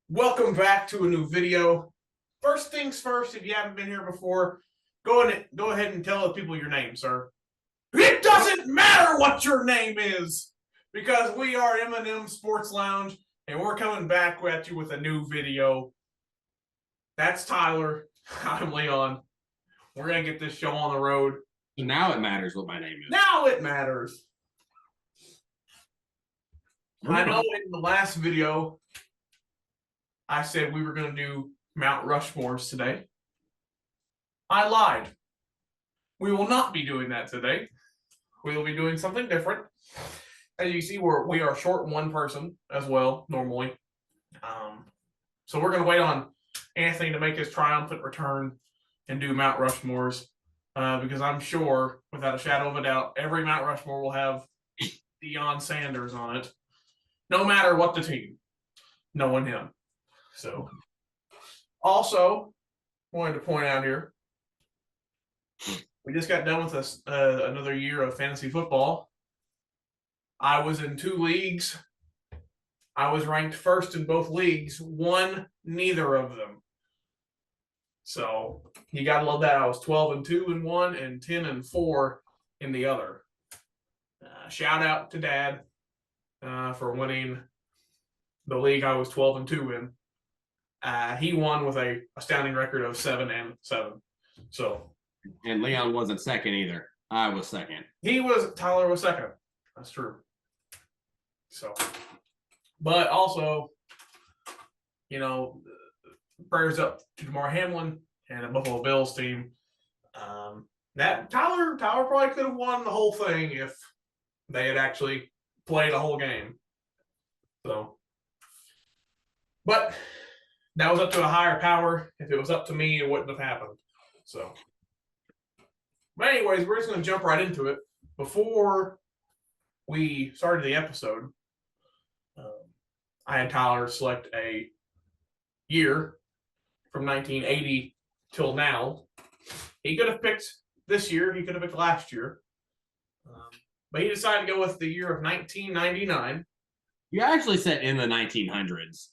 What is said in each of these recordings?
Welcome back to a new video. First things first, if you haven't been here before, go ahead and tell the people your name, sir. It doesn't matter what your name is, because we are M&M Sports Lounge, and we're coming back at you with a new video. That's Tyler. I'm Leon. We're going to get this show on the road. So now it matters what my name is. Now it matters. I know in the last video, I said we were going to do Mount Rushmores today. I lied. We will not be doing that today. We will be doing something different. As you see, we are short one person as well, normally. So we're going to wait on Anthony to make his triumphant return and do Mount Rushmores. Because I'm sure, without a shadow of a doubt, every Mount Rushmore will have Deion Sanders on it. No matter what the team. Knowing him. So, also, wanted to point out here, we just got done with us another year of fantasy football. I was in 2 leagues. I was ranked first in both leagues, won neither of them. So, you got to love that. I was 12-2 in one and 10-4 in the other. Shout out to Dad for winning the league I was 12-2 in. He won with a astounding record of 7-7. So, and Leon wasn't second either. I was second. Tyler was second. That's true. So, but also, prayers up to Damar Hamlin and the Buffalo Bills team. That Tyler probably could have won the whole thing if they had actually played a whole game. So, but that was up to a higher power. If it was up to me, it wouldn't have happened. So, but anyways, we're just going to jump right into it. Before we started the episode, I had Tyler select a year from 1980 till now. He could have picked this year. He could have picked last year. But he decided to go with the year of 1999. You actually said in the 1900s.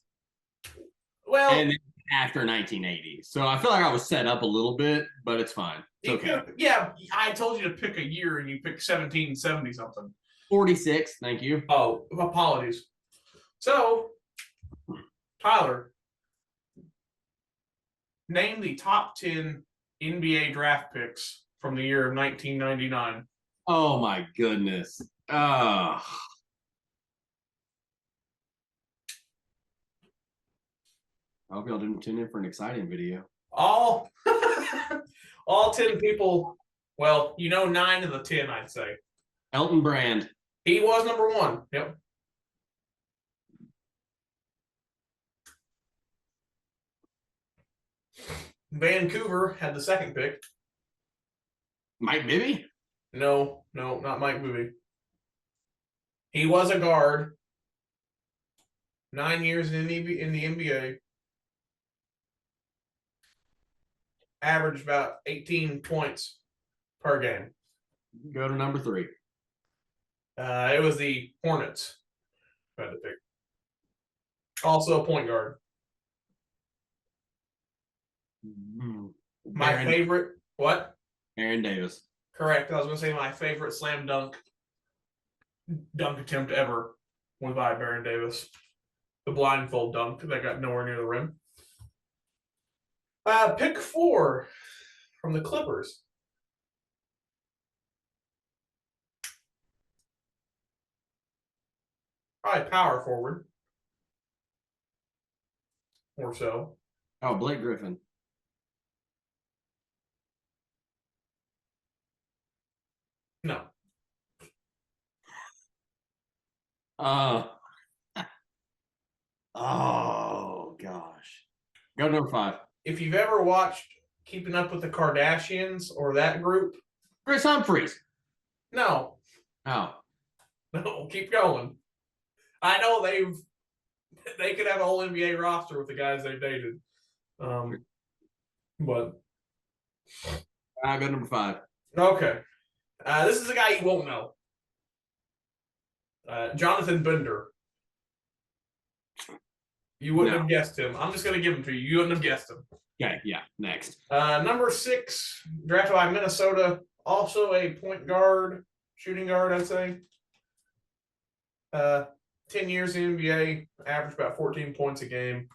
Well, and after 1980. So I feel like I was set up a little bit, but it's fine. It's okay. Yeah, I told you to pick a year and you picked 1770 something. 46, thank you. Oh, apologies. So, Tyler, name the top 10 NBA draft picks from the year of 1999. Oh my goodness. I hope y'all didn't tune in for an exciting video. All 10 people, well, 9 of the 10, I'd say. Elton Brand. He was number 1. Yep. Vancouver had the second pick. Mike Bibby? No, not Mike Bibby. He was a guard. 9 years in the NBA. Averaged about 18 points per game. Go to number 3. It was the Hornets. Had to pick. Also a point guard. My favorite, what? Aaron Davis. Correct. I was going to say my favorite slam dunk attempt ever was by Baron Davis. The blindfold dunk that got nowhere near the rim. Pick 4 from the Clippers. Probably power forward. Or so. Oh, Blake Griffin. No. Oh, gosh. Go to number 5. If you've ever watched Keeping Up with the Kardashians or that group. Chris Humphries. No. Oh. No, keep going. I know they could have a whole NBA roster with the guys they've dated. But I go number 5. Okay. This is a guy you won't know. Jonathan Bender. You wouldn't No. have guessed him. I'm just going to give him to you. You wouldn't have guessed him. Okay, yeah, next. Number 6, drafted by Minnesota. Also a point guard, shooting guard, I'd say. 10 years in the NBA, averaged about 14 points a game.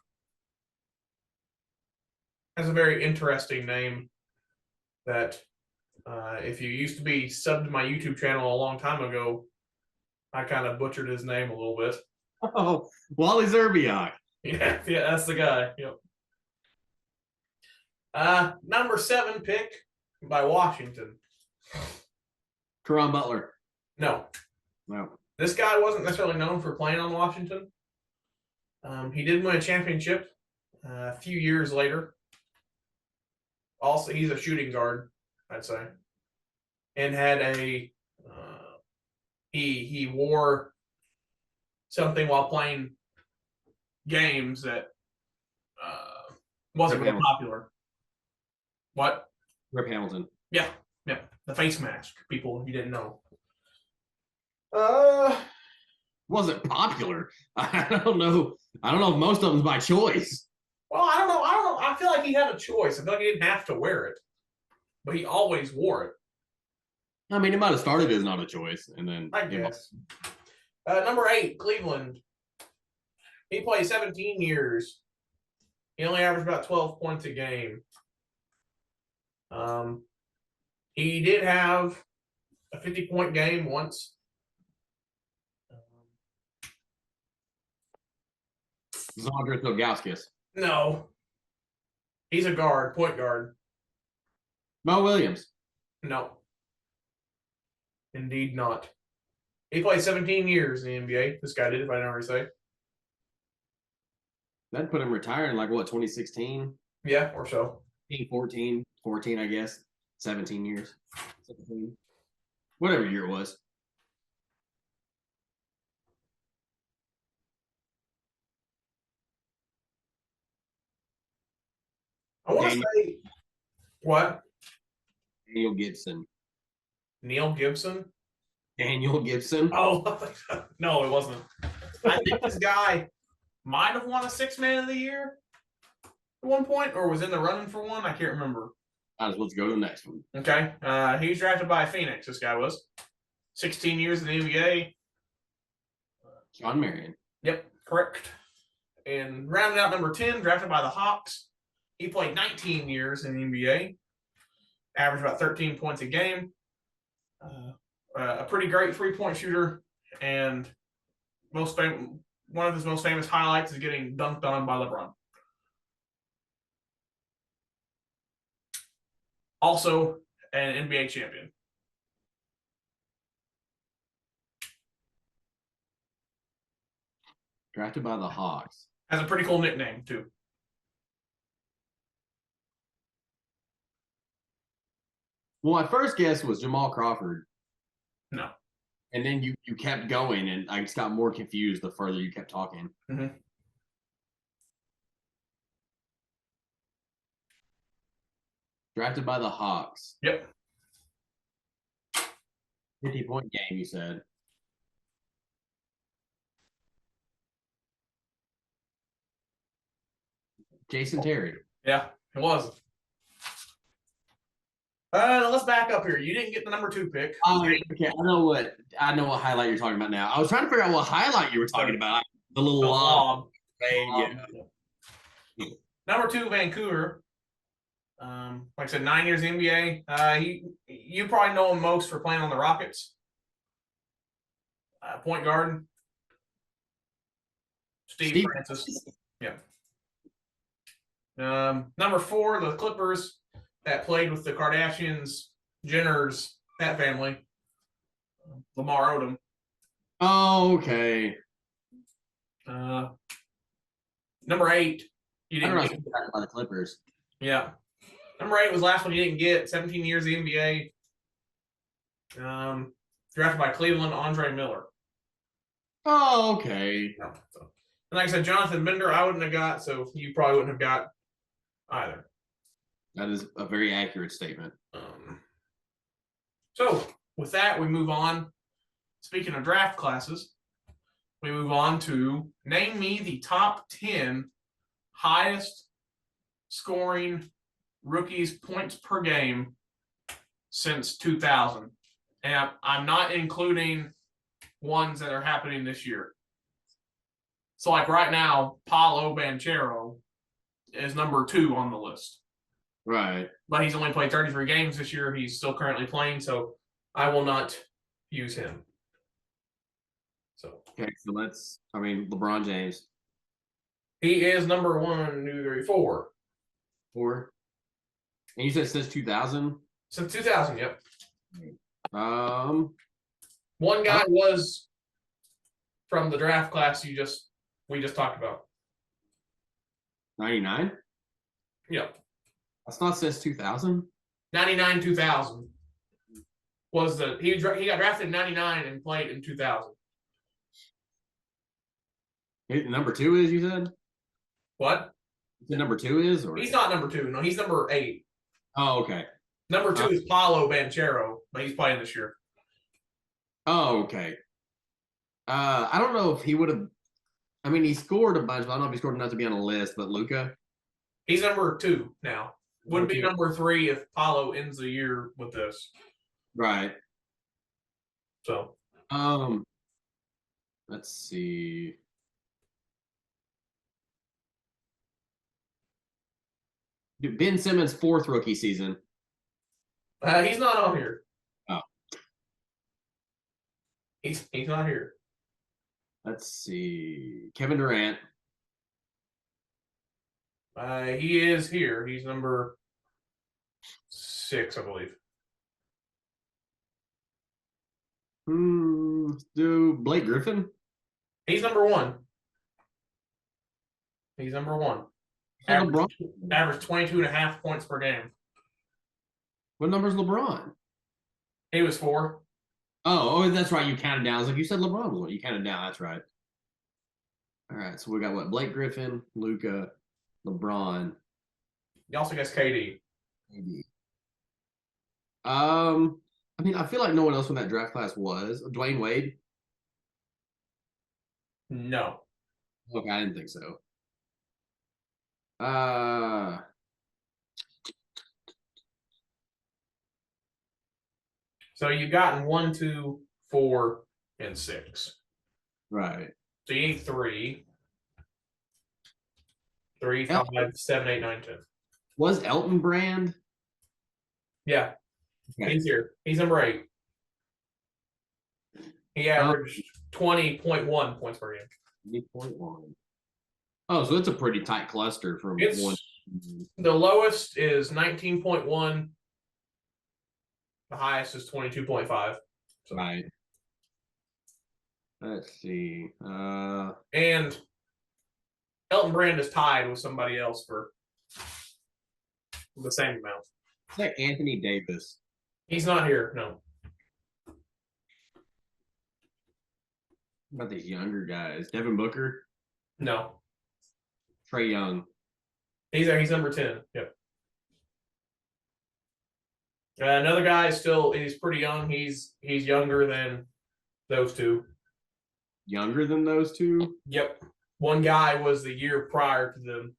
Has a very interesting name that if you used to be subbed to my YouTube channel a long time ago, I kind of butchered his name a little bit. Oh, Wally Zerbiak. Yeah, that's the guy. Yep. Number 7 pick by Washington. Caron Butler. No. No. This guy wasn't necessarily known for playing on Washington. He did win a championship a few years later. Also, he's a shooting guard, I'd say, and had a he wore something while playing games that wasn't Rip real popular. What? Rip Hamilton. Yeah, the face mask. People, if you didn't know. Wasn't popular. I don't know. I don't know if most of them's by choice. Well, I don't know. I feel like he had a choice. I feel like he didn't have to wear it, but he always wore it. I mean, it might have started as not a choice, and then I guess. Number 8, Cleveland. He played 17 years. He only averaged about 12 points a game. He did have a 50-point game once. Zondris Ilgauskas. No. He's a guard, point guard. Mo Williams. No. Indeed not. He played 17 years in the NBA. This guy did, if I didn't already say. That'd put him retiring like what, 2016? Yeah, or so. 14, I guess. 17 years. 17. Whatever year it was. I want to say what? Daniel Gibson. Neil Gibson? Daniel Gibson. Oh, no, it wasn't. I think this guy might have won a 6-man of the year at one point, or was in the running for one. I can't remember. Let's go to the next one. Okay. He's drafted by Phoenix, this guy was. 16 years in the NBA. Sean Marion. Yep, correct. And rounding out number 10, drafted by the Hawks. He played 19 years in the NBA. Averaged about 13 points a game. A pretty great three-point shooter. And one of his most famous highlights is getting dunked on by LeBron. Also, an NBA champion. Drafted by the Hawks. Has a pretty cool nickname, too. Well, my first guess was Jamal Crawford. No. And then you kept going, and I just got more confused the further you kept talking. Mm-hmm. Drafted by the Hawks. Yep. 50-point game, you said. Jason Terry. Yeah, it was. Let's back up here. You didn't get the number 2 pick. Okay, I know what highlight you're talking about now. I was trying to figure out what highlight you were talking about. The little lob. Yeah. Number 2, Vancouver. Like I said, 9 years NBA. You probably know him most for playing on the Rockets. Point guard. Steve Francis. Yeah. Number 4, the Clippers that played with the Kardashians, Jenners, that family. Lamar Odom. Oh, okay. Number 8, you didn't get by the Clippers. Yeah. Number 8 was the last one you didn't get. 17 years in the NBA. Drafted by Cleveland, Andre Miller. Oh, okay. No, so. And like I said, Jonathan Bender, I wouldn't have got, so you probably wouldn't have got either. That is a very accurate statement. So with that, we move on. Speaking of draft classes, we move on to name me the top 10 highest scoring rookies points per game since 2000. And I'm not including ones that are happening this year. So, like right now, Paulo Banchero is number 2 on the list. Right. But he's only played 33 games this year. He's still currently playing, so I will not use him. So Okay, so LeBron James. he is number 1, 2, 3, 4. 4. And you said since 2000? Since 2000, yep. One guy was from the draft class we just talked about. 99? Yep. That's not since 2000? 99, 2000 was he got drafted in 99 and played in 2000. Number 2 is, you said? What? The number 2 is? Or he's not number 2. No, he's number 8. Oh, okay. Number 2 is Paulo Banchero, but he's playing this year. Oh, okay. I don't know if he would have. I mean, he scored a bunch, but I don't know if he scored enough to be on a list. But Luka, he's number 2 now. Would be number 3 if Paulo ends the year with this. Right. So, let's see. Ben Simmons' 4th rookie season. He's not on here. Oh. He's not here. Let's see. Kevin Durant. He is here. He's number 6, I believe. Do Blake Griffin? He's number 1. He's number 1. Average 22.5 points per game. What number's LeBron? He was 4. Oh, that's right. You counted down. I was like, you said LeBron was 1. You counted down. That's right. All right. So we got what? Blake Griffin, Luka, LeBron. You also guess KD. Maybe. I mean, I feel like no one else from that draft class was. Dwayne Wade? No. Okay, I didn't think so. So you've gotten 1, 2, 4, and 6. Right. So you need 3. 3, 5, 7, 8, 9, 10. Was Elton Brand? Yeah. Okay. He's here. He's number 8. He averaged 20.1 points per game. 20.1. Oh, so it's a pretty tight cluster from one. The lowest is 19.1. The highest is 22.5. So. Right. Let's see. And Elton Brand is tied with somebody else for the same amount. It's like Anthony Davis. He's not here. No. What about these younger guys? Devin Booker? No. Trae Young. He's number 10. Yep. Another guy he's pretty young. He's younger than those 2. Younger than those 2? Yep. One guy was the year prior to them.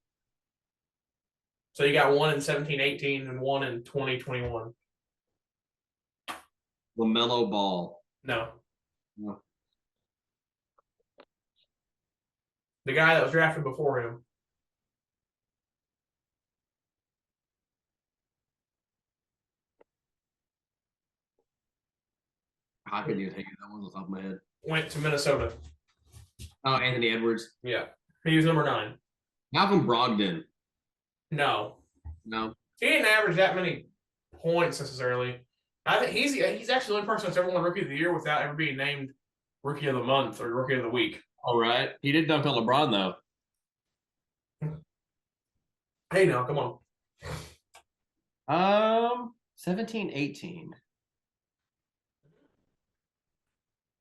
So you got 1 in 17-18 and 1 in 2021. LaMelo Ball. No. The guy that was drafted before him. I couldn't even take it. That one was off my head. Went to Minnesota. Oh, Anthony Edwards. Yeah. He was number 9. Malcolm Brogdon. No. No. He didn't average that many points necessarily. I think he's actually the only person that's ever won Rookie of the Year without ever being named Rookie of the Month or Rookie of the Week. All right. He did dunk on LeBron, though. Hey, now, come on. 17-18.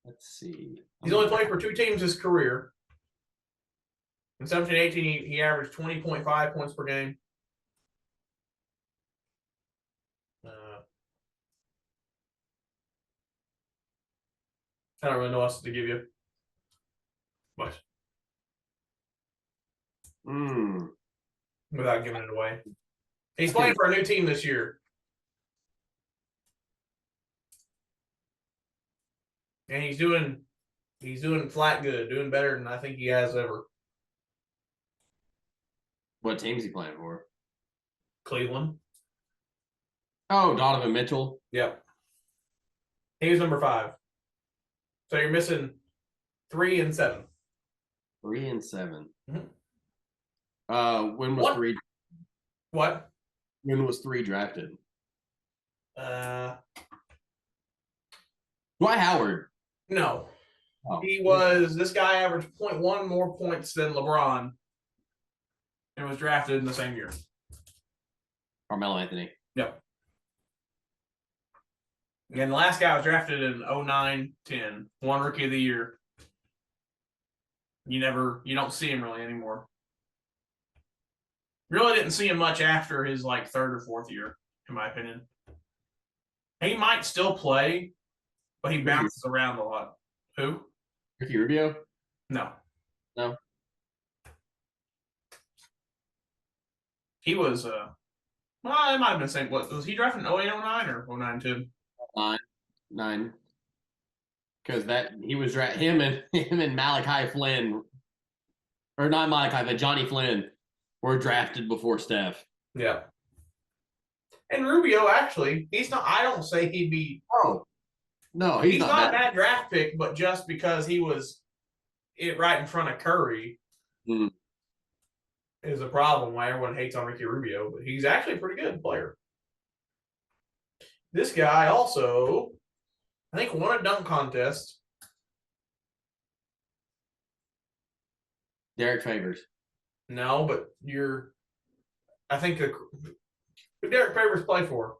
Let's see. He's only played for 2 teams his career. In 17-18, he averaged 20.5 points per game. I don't really know what else to give you. But Mm. without giving it away, he's playing for a new team this year, and he's doing flat good, doing better than I think he has ever. What team is he playing for? Cleveland. Oh, Donovan Mitchell. Yep. He was number 5. So you're missing 3 and 7. 3 and 7. Mm-hmm. When was What? 3? What? When was 3 drafted? Uh, Dwight Howard. no. Oh, He was. This guy averaged 0.1 more points than LeBron, and was drafted in the same year. Carmelo Anthony. Yep. And the last guy was drafted in 09-10, won Rookie of the Year. You don't see him really anymore. Really didn't see him much after his like 3rd or 4th year, in my opinion. He might still play, but he bounces around a lot. Who? Ricky Rubio? No. No. He was well, it might have been the same. What was he drafted in 08, 09 or 09-10? 9. Because that he was him and Malachi Flynn, or not Malachi, but Johnny Flynn were drafted before Steph. Yeah. And Rubio, actually, he's not. I don't say he'd be. Oh, no, he's not bad. a bad draft pick, but just because he was right in front of Curry is a problem. Why everyone hates on Ricky Rubio, but he's actually a pretty good player. This guy also, I think, won a dunk contest. Derek Favors. No, but I think who Derek Favors play for?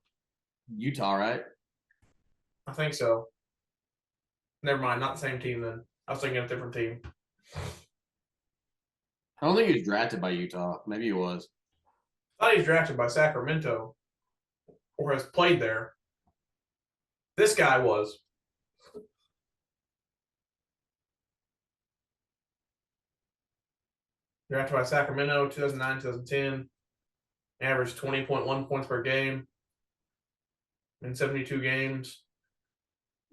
Utah, right? I think so. Never mind, not the same team then. I was thinking of a different team. I don't think he was drafted by Utah. Maybe he was. I thought he was drafted by Sacramento or has played there. This guy was. Drafted by Sacramento, 2009, 2010. Averaged 20.1 points per game in 72 games.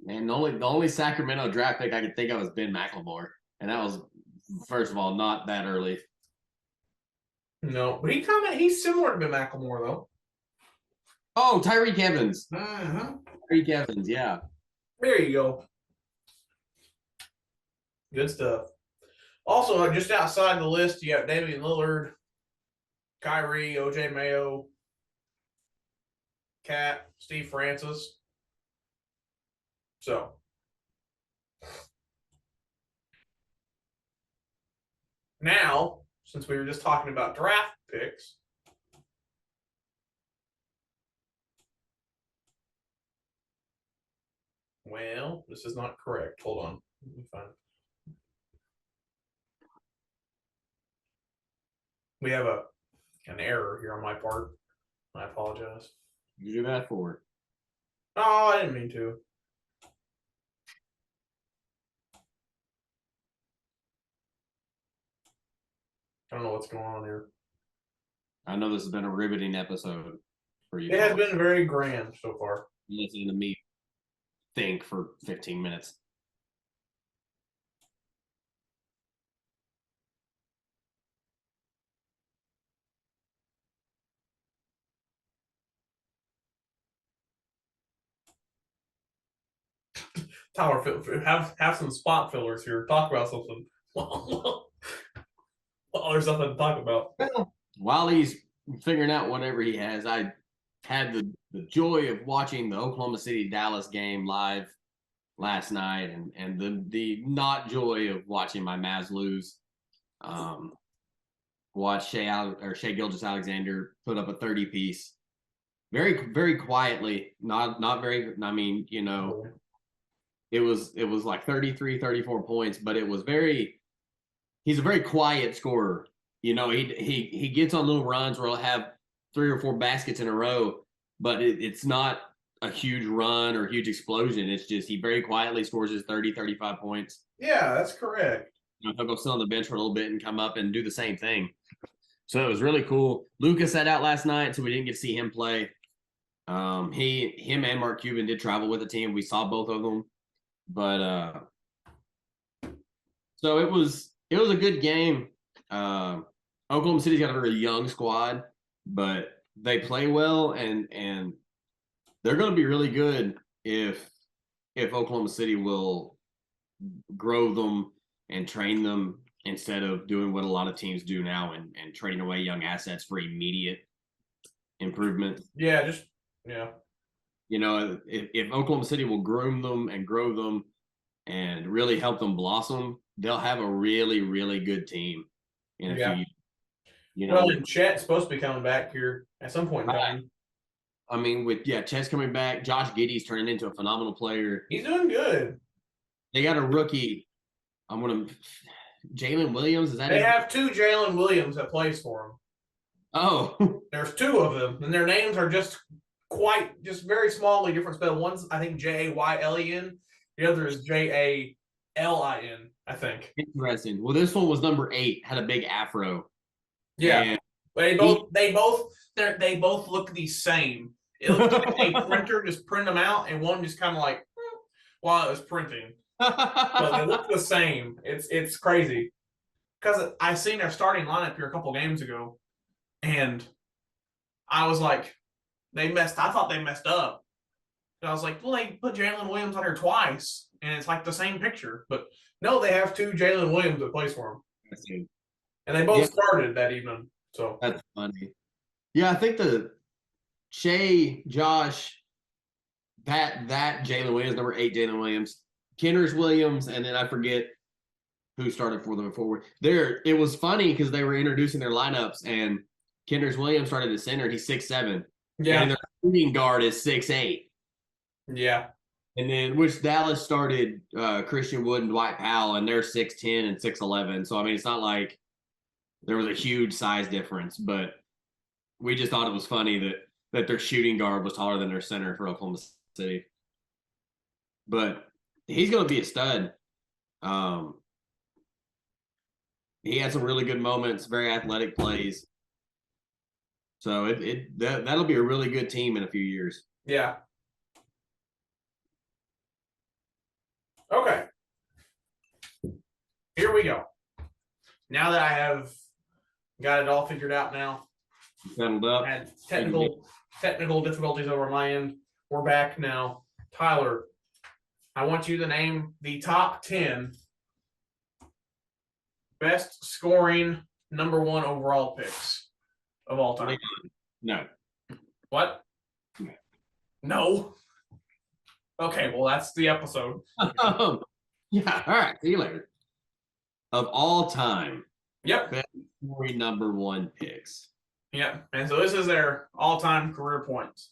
Man, the only Sacramento draft pick I could think of was Ben McLemore. And that was, first of all, not that early. No, but he's similar to Ben McLemore, though. Oh, Tyreek Evans. Uh-huh. Tyreek Evans, yeah. There you go. Good stuff. Also, just outside the list, you have Damian Lillard, Kyrie, OJ Mayo, Cat, Steve Francis. So, now, since we were just talking about draft picks, well, this is not correct. Hold on. Let me find it. We have an error here on my part. I apologize. You do that for? Oh, I didn't mean to. I don't know what's going on here. I know this has been a riveting episode for you. It has been very grand so far. Listening to me think for 15 minutes. Tyler, have some spot fillers here. Talk about something. Well, there's nothing to talk about. Well, while he's figuring out whatever he has, I had the joy of watching the Oklahoma City Dallas game live last night, and the not joy of watching my Mavs lose. Watch Shea Gilgeous-Alexander put up a 30-piece, very very quietly, not very. I mean, you know, it was like 33, 34 points, but it was very. He's a very quiet scorer. You know, he gets on little runs where he'll have 3 or 4 baskets in a row, but it's not a huge run or a huge explosion. It's just he very quietly scores his 30, 35 points. Yeah, that's correct. He'll go sit on the bench for a little bit and come up and do the same thing. So it was really cool. Lucas sat out last night, so we didn't get to see him play. Him and Mark Cuban did travel with the team. We saw both of them, but so it was a good game. Oklahoma City's got a very young squad, but they play well, and they're going to be really good if Oklahoma City will grow them and train them instead of doing what a lot of teams do now and trading away young assets for immediate improvement. Yeah. If Oklahoma City will groom them and grow them and really help them blossom, they'll have a really, really good team in a few years. Well, and Chet's supposed to be coming back here at some point in time. I mean, Chet's coming back. Josh Giddey's turning into a phenomenal player. He's doing good. They got a rookie. Jalen Williams. Is that? They have 2 Jalen Williams that plays for them. Oh, there's 2 of them, and their names are just very smallly different spelled. One's I think Jaylin. The other is Jalin. I think. Interesting. Well, this one was number 8. Had a big afro. Yeah, but they both look the same. It looks like a printer just print them out, and one just kind of like while it was printing. But they look the same. It's crazy because I seen their starting lineup here a couple games ago, and I was like, I thought they messed up. And I was like, well, they put Jalen Williams on here twice, and it's like the same picture. But no, they have 2 Jalen Williams that plays for them. And they both started that evening. So that's funny. Yeah, I think the Shea, Josh, that Jalen Williams, number 8 Jalen Williams, Kenrich Williams, and then I forget who started for them before. It was funny because they were introducing their lineups, and Kenrich Williams started at center. He's 6'7". Yeah. And their shooting guard is 6'8". Yeah. And then which Dallas started Christian Wood and Dwight Powell, and they're 6'10" and 6'11". So I mean, it's not like there was a huge size difference, but we just thought it was funny that their shooting guard was taller than their center for Oklahoma City. But he's going to be a stud. He had some really good moments, very athletic plays. So that'll be a really good team in a few years. Yeah. Okay. Here we go. Now that I have got it all figured out now. Settled up. I had technical difficulties over my end. We're back now. Tyler, I want you to name the top 10 best scoring number 1 overall picks of all time. No. What? No. Okay, well, that's the episode. Yeah, all right. See you later. Of all time. Yep. Best scoring number 1 picks. Yep. And so this is their all-time career points.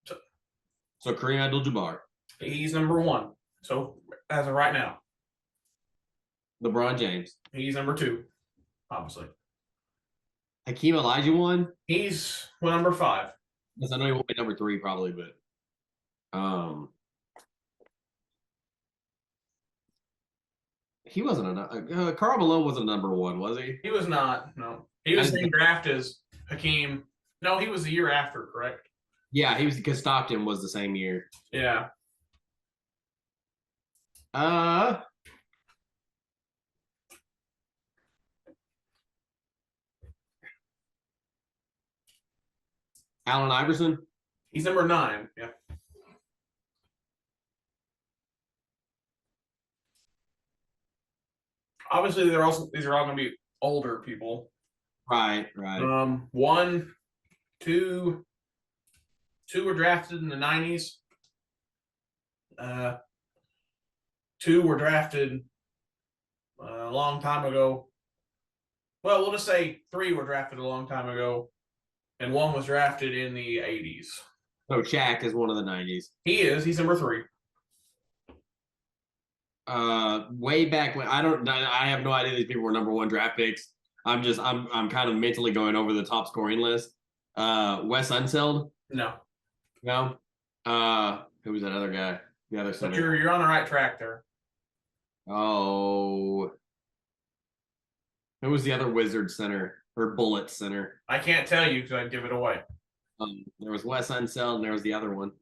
So Kareem Abdul-Jabbar. He's number 1. So as of right now. LeBron James. He's number 2, obviously. Hakeem Olajuwon. He's number 5. Yes, I know he won't be number 3 probably, but he wasn't Karl Malone wasn't number 1, was he? He was not. No, he was the same draft as Hakeem. No, he was the year after, correct? Yeah, he was because Stockton was the same year. Yeah. Allen Iverson. He's number 9. Yeah. Obviously, these are all going to be older people. Right. 1, 2 were drafted in the 90s. 2 were drafted a long time ago. Well, we'll just say 3 were drafted a long time ago, and 1 was drafted in the 80s. So Shaq is one of the 90s. He is. He's number 3. Way back when I have no idea these people were number 1 draft picks. I'm kind of mentally going over the top scoring list. Wes Unseld? No. Who was that other guy? The other center. But you're on the right track there. Oh, who was the other Wizard center or Bullet center? I can't tell you because I'd give it away. There was Wes Unseld and there was the other one.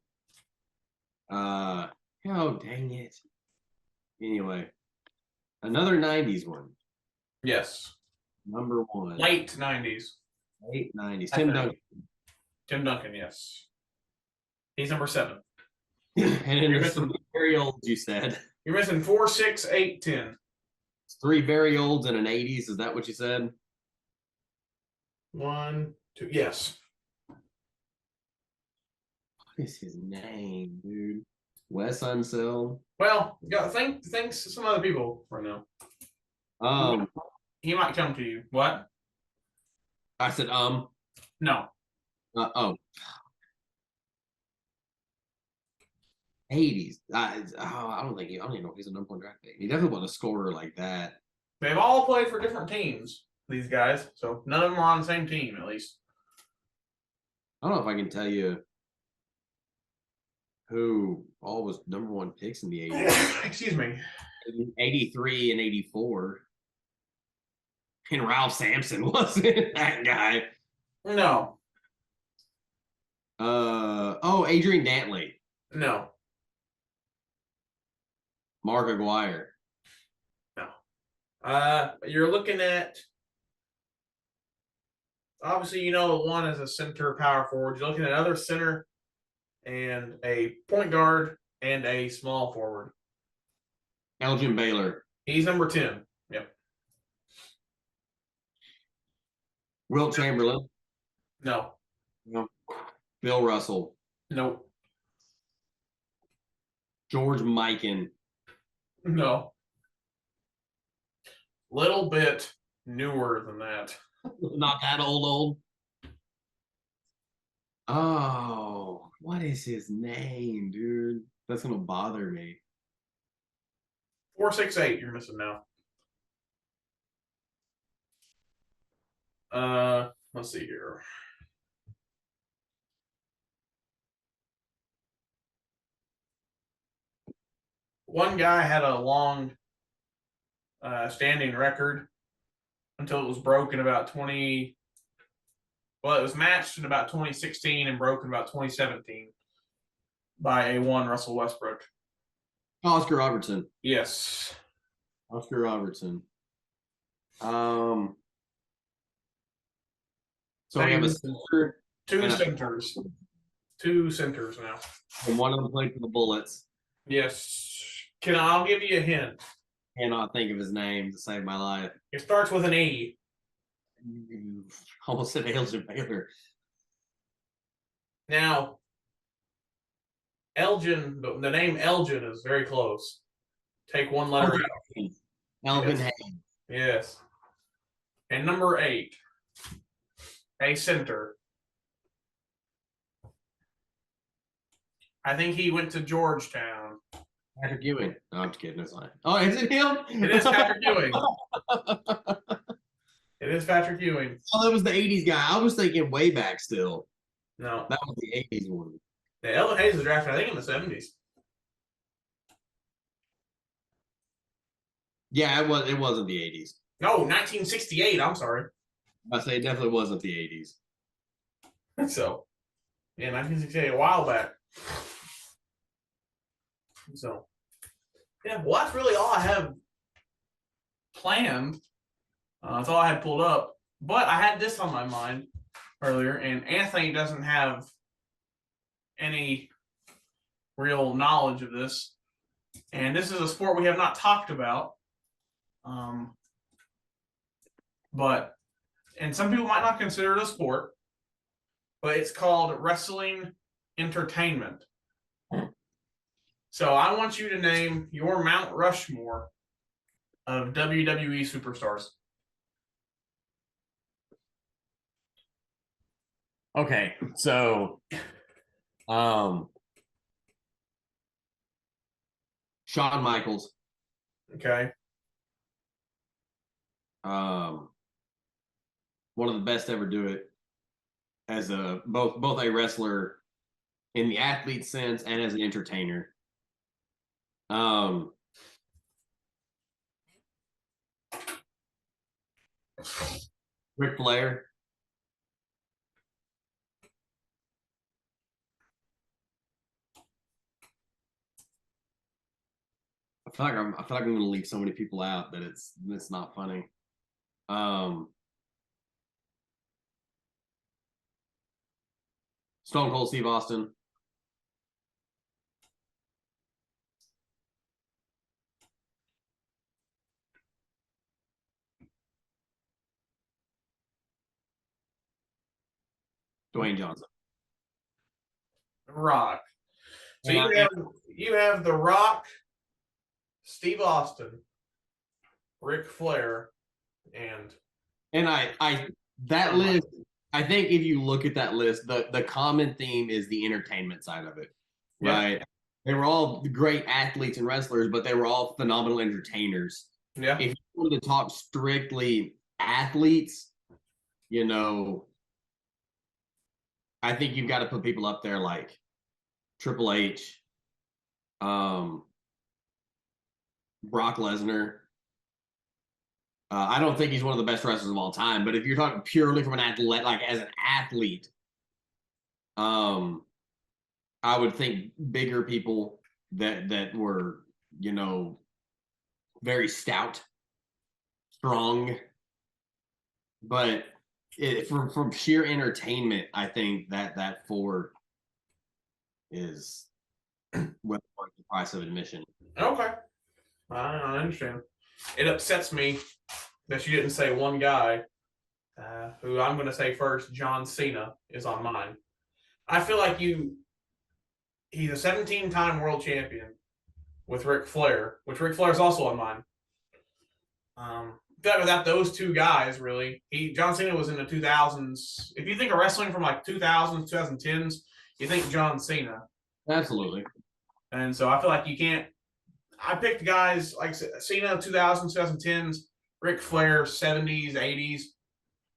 Oh dang it. Anyway, another 90s one. Yes. Number one. Late 90s. Late 90s. I Tim think. Duncan. Tim Duncan, yes. He's number 7. And then You're there's missing- three very olds, you said. You're missing 4, 6, 8, 10. Three very olds and an 80s. Is that what you said? 1, 2. Yes. What is his name, dude? Wes Unseld. Well, thanks to some other people right now. He might come to you. What? I said, No. oh. 80s. I don't even know if he's a number one draft pick. He definitely wasn't a scorer like that. They've all played for different teams, these guys. So none of them are on the same team, at least. I don't know if I can tell you who all was number one picks in the 80s. Excuse me. 83 and 84. And Ralph Sampson wasn't that guy. No. Adrian Dantley. No. Mark Aguirre. No. You're looking at, obviously, you know, one is a center power forward. You're looking at another center and a point guard and a small forward. Elgin Baylor. He's number 10. Yep. Wilt Chamberlain. No. Bill Russell. Nope. George Mikan. No. Little bit newer than that. Not that old. Oh, what is his name, dude? That's gonna bother me. 4, 6, 8. You're missing now. Let's see here. One guy had a long standing record until it was broken about 20. Well, it was matched in about 2016 and broken about 2017 by a one Russell Westbrook. Oscar Robertson. Yes. Oscar Robertson. So we have a center, two centers. Two centers now. and one of them played for the Bullets. Yes. I'll give you a hint. Cannot think of his name to save my life. It starts with an E. Almost said Elgin Baylor. Now, Elgin, the name Elgin is very close. Take one letter out. Elvin Yes. Hayes. Yes. And number 8, a center. I think he went to Georgetown. Patrick Ewing. No, I'm just kidding. It's fine. Oh, is it him? It is Patrick Ewing. It is Patrick Ewing. Oh, that was the 80s guy. I was thinking way back still. No. That was the 80s one. Yeah, Elvin Hayes was drafted, I think, in the 70s. Yeah, it wasn't the 80s. No, 1968. I'm sorry. I say it definitely wasn't the 80s. So, yeah, 1968, a while back. So, yeah, well, that's really all I have planned. That's all I had pulled up. But I had this on my mind earlier, and Anthony doesn't have any real knowledge of this. And this is a sport we have not talked about. And some people might not consider it a sport, but it's called wrestling entertainment. So I want you to name your Mount Rushmore of WWE superstars. Okay, so Shawn Michaels, Okay. one of the best to ever do it as a both a wrestler in the athlete sense and as an entertainer. Ric Flair. I feel like I'm gonna leave so many people out that it's not funny. Stone Cold Steve Austin. Dwayne Johnson. Rock. So And you have The Rock, Steve Austin, Ric Flair, and that list, I think if you look at that list, the common theme is the entertainment side of it. Right. They were all great athletes and wrestlers, but they were all phenomenal entertainers. Yeah. If you wanted to talk strictly athletes, you know, I think you've got to put people up there like Triple H, Brock Lesnar. I don't think he's one of the best wrestlers of all time, but if you're talking purely from an athlete, like as an athlete, I would think bigger people that were, you know, very stout, strong, but from sheer entertainment, I think that four is well worth the price of admission. Okay, I understand. It upsets me that you didn't say one guy, who I'm going to say first. John Cena is on mine. I feel like he's a 17-time world champion with Ric Flair, which Ric Flair is also on mine. Without those two guys, really, John Cena was in the 2000s. If you think of wrestling from like 2000s, 2010s, you think John Cena. Absolutely. And so I feel like you can't. I picked guys like Cena 2000s, 2010s, Ric Flair 70s, 80s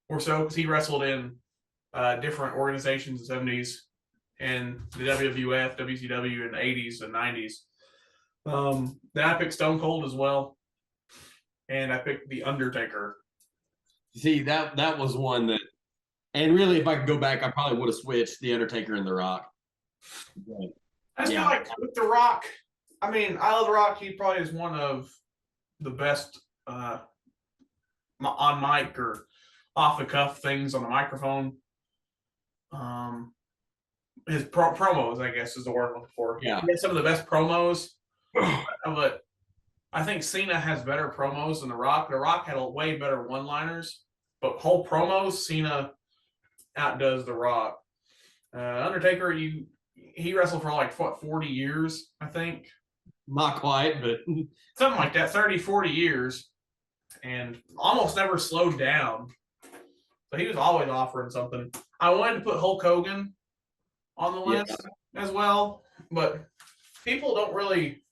or so, because he wrestled in different organizations in the 70s and the WWF, WCW in the 80s and 90s. Then I picked Stone Cold as well. And I picked The Undertaker. See, that was one that, and really, if I could go back, I probably would have switched The Undertaker and The Rock. But, I just feel like with The Rock, I mean, I love The Rock. He probably is one of the best on mic or off the cuff things on the microphone. His promos, I guess, is the word I'm looking for. Yeah. He has some of the best promos. But I think Cena has better promos than The Rock. The Rock had way better one-liners, but whole promos, Cena outdoes The Rock. Undertaker, he wrestled for like 40 years, I think. Not quite, but something like that, 30, 40 years, and almost never slowed down. So he was always offering something. I wanted to put Hulk Hogan on the list as well, but people don't really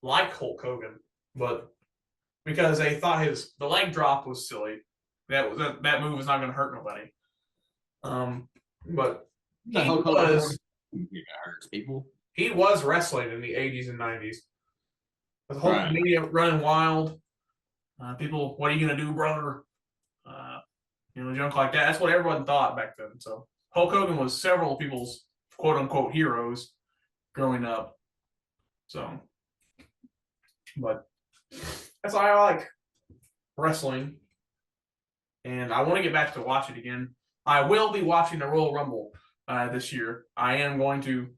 like Hulk Hogan, but because they thought the leg drop was silly. That move was not going to hurt nobody. But hurts people. He was wrestling in the 80s and 90s. The whole media running wild. People, what are you going to do, brother? Junk like that. That's what everyone thought back then. So Hulk Hogan was several people's quote unquote heroes growing up. So, but that's why I like wrestling. And I want to get back to watch it again. I will be watching the Royal Rumble this year. I am going to.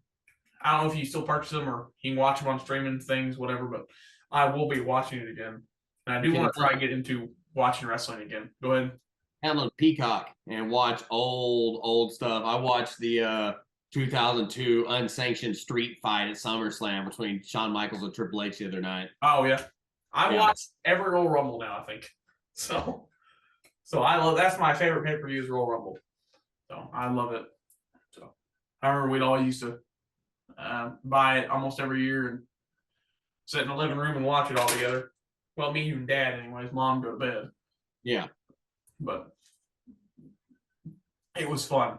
I don't know if you still purchase them or you can watch them on streaming things, whatever, but I will be watching it again. And I do want to try to get into watching wrestling again. Go ahead. Download Peacock and watch old stuff. I watched the 2002 unsanctioned street fight at SummerSlam between Shawn Michaels and Triple H the other night. Oh, yeah. I watched every Royal Rumble now, I think. So I love, that's my favorite pay-per-view is Royal Rumble. So I love it. So I remember we'd all used to buy it almost every year and sit in the living room and watch it all together. Well, me and Dad, anyways. Mom go to bed. Yeah. But it was fun.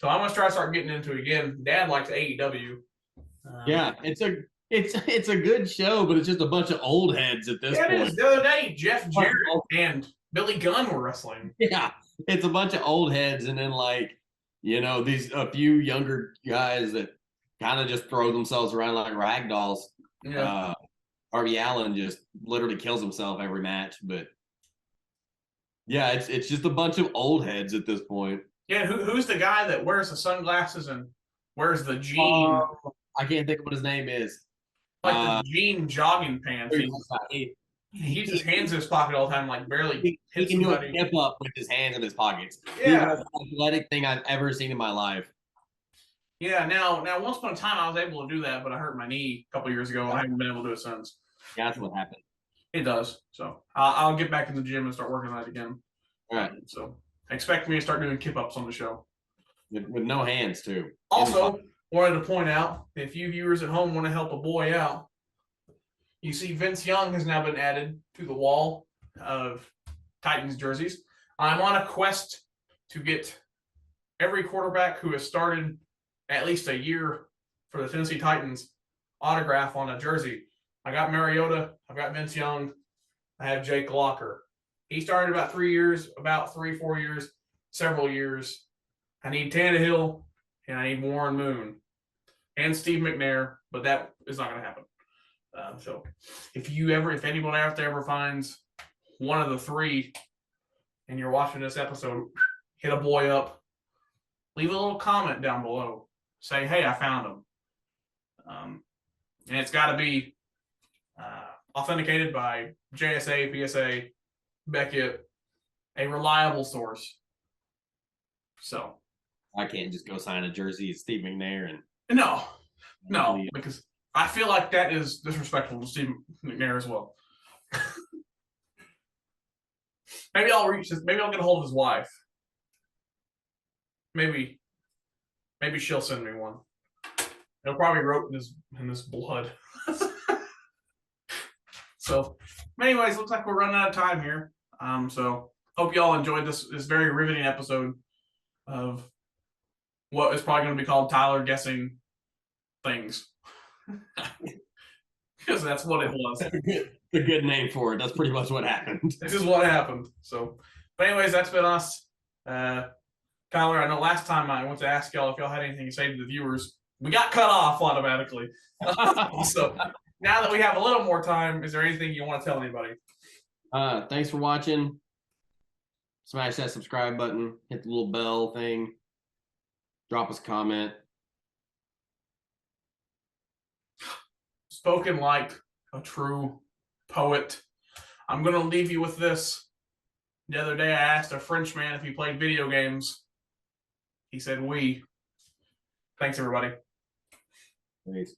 So I'm gonna try to start getting into it again. Dad likes AEW. It's a good show, but it's just a bunch of old heads at this point. The other day, Jeff Jarrett and Billy Gunn were wrestling. Yeah, it's a bunch of old heads, and then these a few younger guys that kind of just throw themselves around like rag dolls. Yeah. Darby Allin just literally kills himself every match, but yeah, it's just a bunch of old heads at this point. Yeah, who's the guy that wears the sunglasses and wears the jean, I can't think of what his name is. like the jean jogging pants? He keeps his hands in his pocket all the time, like barely he hit can do a somebody. hip up with his hands in his pockets. Yeah. He's the most athletic thing I've ever seen in my life. Yeah, now once upon a time I was able to do that, but I hurt my knee a couple years ago and I haven't been able to do it since. Yeah, that's what happened. It does. So I'll get back in the gym and start working on it again. All right. So expect me to start doing kip ups on the show. With no hands too. Also, wanted to point out, if you viewers at home want to help a boy out, you see Vince Young has now been added to the wall of Titans jerseys. I'm on a quest to get every quarterback who has started at least a year for the Tennessee Titans autograph on a jersey. I got Mariota, I've got Vince Young, I have Jake Locker. He started about 3 years, about 3-4 years, several years. I need Tannehill and I need Warren Moon and Steve McNair, but that is not going to happen. So if anyone out there ever finds one of the three and you're watching this episode, hit a boy up, leave a little comment down below. Say, hey, I found him. And it's got to be authenticated by JSA, PSA, Beckett, a reliable source. So I can't just go sign a jersey of Steve McNair and no, because I feel like that is disrespectful to Steve McNair as well. Maybe I'll get a hold of his wife. Maybe she'll send me one. It'll probably wrote in his blood. So, anyways, looks like we're running out of time here. So hope y'all enjoyed this very riveting episode of what is probably going to be called Tyler guessing things. Because that's what it was. The good name for it. That's pretty much what happened. This is what happened. So, but anyways, that's been us. Tyler, I know last time I went to ask y'all if y'all had anything to say to the viewers. We got cut off automatically. So now that we have a little more time, is there anything you want to tell anybody? Thanks for watching. Smash that subscribe button. Hit the little bell thing. Drop us a comment. Spoken like a true poet. I'm going to leave you with this. The other day I asked a French man if he played video games. He said, oui. Thanks, everybody. Peace.